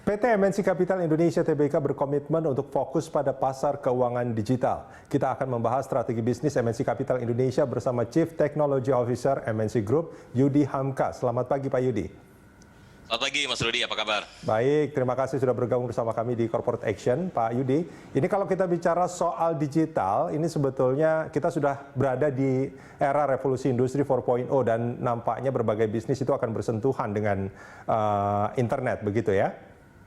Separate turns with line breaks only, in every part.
PT MNC Capital Indonesia Tbk berkomitmen untuk fokus pada pasar keuangan digital. Kita akan membahas strategi bisnis MNC Capital Indonesia bersama Chief Technology Officer MNC Group, Yudi Hamka. Selamat pagi Pak Yudi.
Selamat pagi Mas Rudi, apa kabar?
Baik, terima kasih sudah bergabung bersama kami di Corporate Action, Pak Yudi. Ini kalau kita bicara soal digital, ini sebetulnya kita sudah berada di era revolusi industri 4.0 dan nampaknya berbagai bisnis itu akan bersentuhan dengan internet, begitu ya?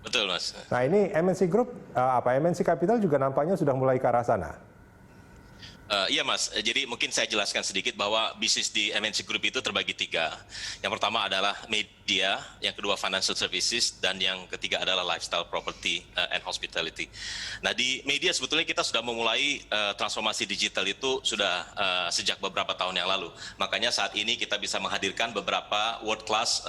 Betul Mas.
Nah ini MNC Group, MNC Capital juga nampaknya sudah mulai ke arah sana.
Iya Mas, jadi mungkin saya jelaskan sedikit bahwa bisnis di MNC Group itu terbagi tiga. Yang pertama adalah media, yang kedua financial services, dan yang ketiga adalah lifestyle, property, and hospitality. Nah di media sebetulnya kita sudah memulai transformasi digital itu sudah sejak beberapa tahun yang lalu. Makanya saat ini kita bisa menghadirkan beberapa world class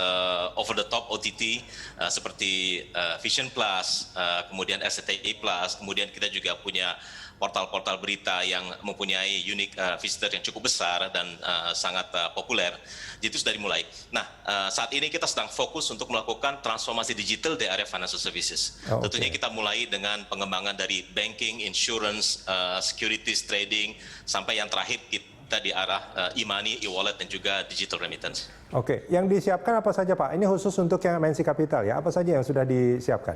over the top OTT seperti Vision Plus, kemudian SCTI Plus, kemudian kita juga punya portal-portal berita yang mempunyai unique visitor yang cukup besar dan sangat populer. Itu sudah dimulai. Nah, saat ini kita sedang fokus untuk melakukan transformasi digital di area financial services. Tentunya kita mulai dengan pengembangan dari banking, insurance, securities, trading, sampai yang terakhir kita di arah e-money, e-wallet, dan juga digital remittance.
Oke, yang disiapkan apa saja Pak? Ini khusus untuk yang MNC Capital ya, apa saja yang sudah disiapkan?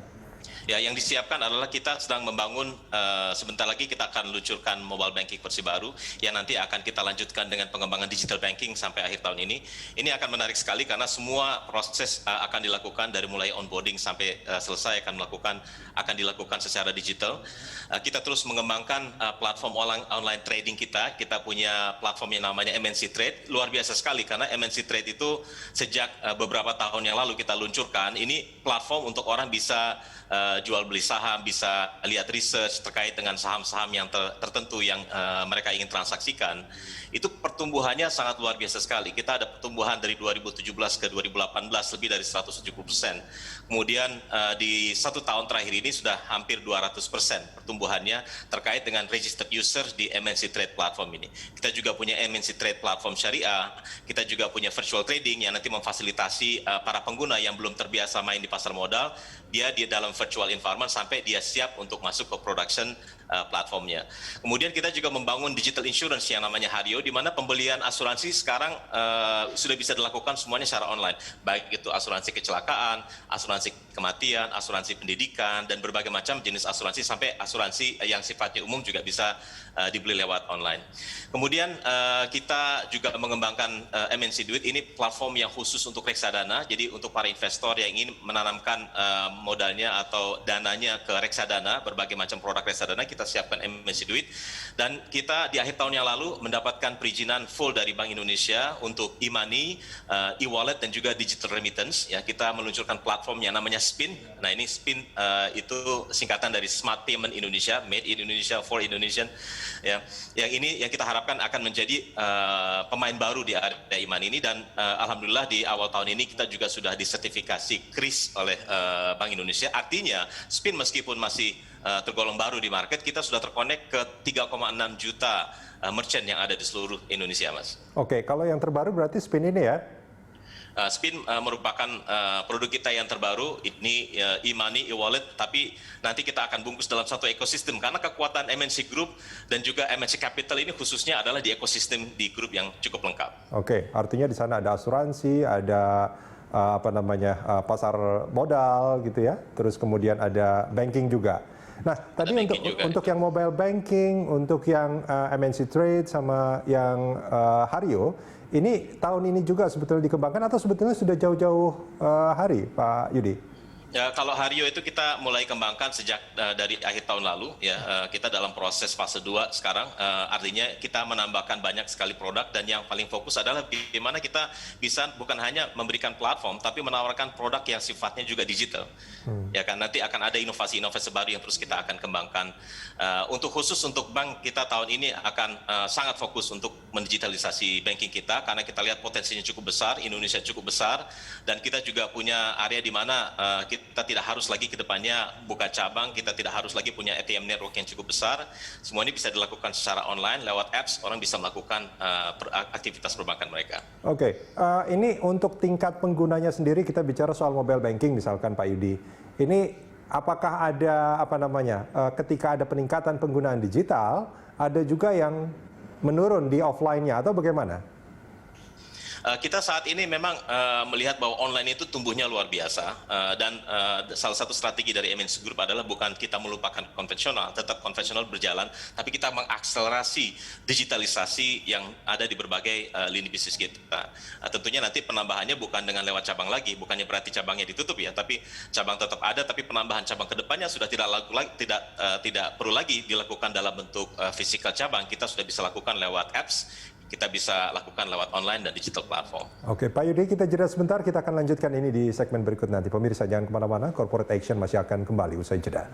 Ya, yang disiapkan adalah kita sedang membangun, sebentar lagi kita akan luncurkan mobile banking versi baru yang nanti akan kita lanjutkan dengan pengembangan digital banking sampai akhir tahun ini. Ini akan menarik sekali karena semua proses akan dilakukan dari mulai onboarding sampai selesai akan dilakukan secara digital. Kita terus mengembangkan platform online trading kita. Kita punya platform yang namanya MNC Trade. Luar biasa sekali karena MNC Trade itu sejak beberapa tahun yang lalu kita luncurkan. Ini platform untuk orang bisa jual beli saham, bisa lihat research terkait dengan saham-saham yang tertentu yang mereka ingin transaksikan. Itu pertumbuhannya sangat luar biasa sekali. Kita ada pertumbuhan dari 2017 ke 2018 lebih dari 170%. Kemudian di 1 tahun terakhir ini sudah hampir 200% pertumbuhannya terkait dengan registered user di MNC Trade platform ini. Kita juga punya MNC Trade platform syariah, kita juga punya virtual trading yang nanti memfasilitasi para pengguna yang belum terbiasa main di pasar modal, dia dalam virtual environment sampai dia siap untuk masuk ke production platformnya. Kemudian kita juga membangun digital insurance yang namanya Hario, di mana pembelian asuransi sekarang sudah bisa dilakukan semuanya secara online. Baik itu asuransi kecelakaan, asuransi kematian, asuransi pendidikan, dan berbagai macam jenis asuransi sampai asuransi yang sifatnya umum juga bisa dibeli lewat online. Kemudian kita juga mengembangkan MNC Duit, ini platform yang khusus untuk reksadana, jadi untuk para investor yang ingin menanamkan modalnya atau dananya ke reksadana, berbagai macam produk reksadana kita siapkan MNC Duit, dan kita di akhir tahun yang lalu mendapatkan perizinan full dari Bank Indonesia untuk e-money, e-wallet, dan juga digital remittance. Ya, kita meluncurkan platform yang namanya SPIN. Nah ini SPIN itu singkatan dari Smart Payment Indonesia, Made in Indonesia for Indonesian. Ya, yang ini yang kita harapkan akan menjadi pemain baru di area e-money ini, dan alhamdulillah di awal tahun ini kita juga sudah disertifikasi KRIS oleh Bank Indonesia. Artinya SPIN meskipun masih tergolong baru di market, kita sudah terkonek ke 3,6 juta merchant yang ada di seluruh Indonesia, Mas.
Oke, kalau yang terbaru berarti SPIN ini ya?
SPIN merupakan produk kita yang terbaru, ini e-money, e-wallet, tapi nanti kita akan bungkus dalam satu ekosistem karena kekuatan MNC Group dan juga MNC Capital ini khususnya adalah di ekosistem di grup yang cukup lengkap.
Oke, artinya di sana ada asuransi, ada pasar modal gitu ya, terus kemudian ada banking juga. Nah, tadi untuk yang mobile banking, untuk yang MNC Trade sama yang Hario, ini tahun ini juga sebetulnya dikembangkan atau sebetulnya sudah jauh-jauh hari, Pak Yudi?
Ya, kalau Hario itu kita mulai kembangkan sejak dari akhir tahun lalu, ya. Kita dalam proses fase 2 sekarang, artinya kita menambahkan banyak sekali produk, dan yang paling fokus adalah bagaimana kita bisa bukan hanya memberikan platform, tapi menawarkan produk yang sifatnya juga digital. Ya kan, nanti akan ada inovasi-inovasi baru yang terus kita akan kembangkan. Khusus untuk bank, kita tahun ini akan sangat fokus untuk mendigitalisasi banking kita, karena kita lihat potensinya cukup besar, Indonesia cukup besar, dan kita juga punya area di mana kita tidak harus lagi ke depannya buka cabang, kita tidak harus lagi punya ATM network yang cukup besar. Semua ini bisa dilakukan secara online, lewat apps, orang bisa melakukan aktivitas perbankan mereka.
Oke, ini untuk tingkat penggunanya sendiri, kita bicara soal mobile banking misalkan Pak Yudi. Ini apakah ada ketika ada peningkatan penggunaan digital, ada juga yang menurun di offline-nya atau bagaimana?
Kita saat ini memang melihat bahwa online itu tumbuhnya luar biasa dan salah satu strategi dari MNC Group adalah bukan kita melupakan konvensional, tetap konvensional berjalan, tapi kita mengakselerasi digitalisasi yang ada di berbagai lini bisnis kita. Tentunya nanti penambahannya bukan dengan lewat cabang lagi, bukannya berarti cabangnya ditutup ya, tapi cabang tetap ada, tapi penambahan cabang ke depannya sudah tidak perlu lagi dilakukan dalam bentuk fisikal cabang, kita sudah bisa lakukan lewat apps. Kita bisa lakukan lewat online dan digital platform.
Oke, Pak Yudi, kita jeda sebentar. Kita akan lanjutkan ini di segmen berikut nanti. Pemirsa, jangan kemana-mana. Corporate Action masih akan kembali usai jeda.